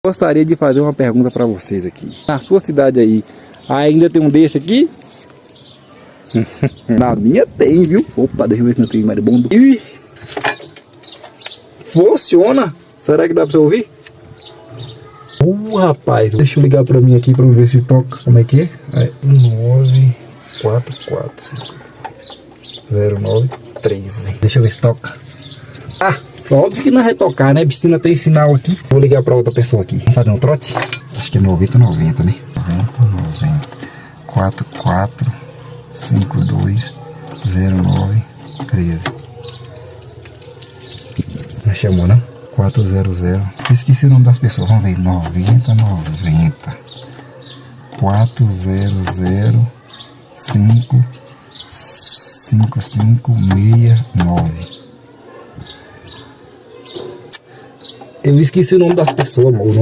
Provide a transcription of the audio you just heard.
Gostaria de fazer uma pergunta para vocês aqui. Na sua cidade aí, ainda tem um desse aqui? Na minha tem, viu? Opa, deixa eu ver se não tem maribondo. Ih! Funciona! Será que dá para você ouvir? Rapaz, deixa eu ligar para mim aqui para ver se toca. Como é que é? 9440913. Deixa eu ver se toca. Ah! Óbvio que não vai tocar, né? Piscina tem sinal aqui. Vou ligar pra outra pessoa aqui. Vamos fazer um trote? Acho que é 9090, né? 9090 44520913. Não chamou, não? 400. Esqueci o nome das pessoas. Vamos ver. 9090 4005569. Eu esqueci o nome das pessoas, mano.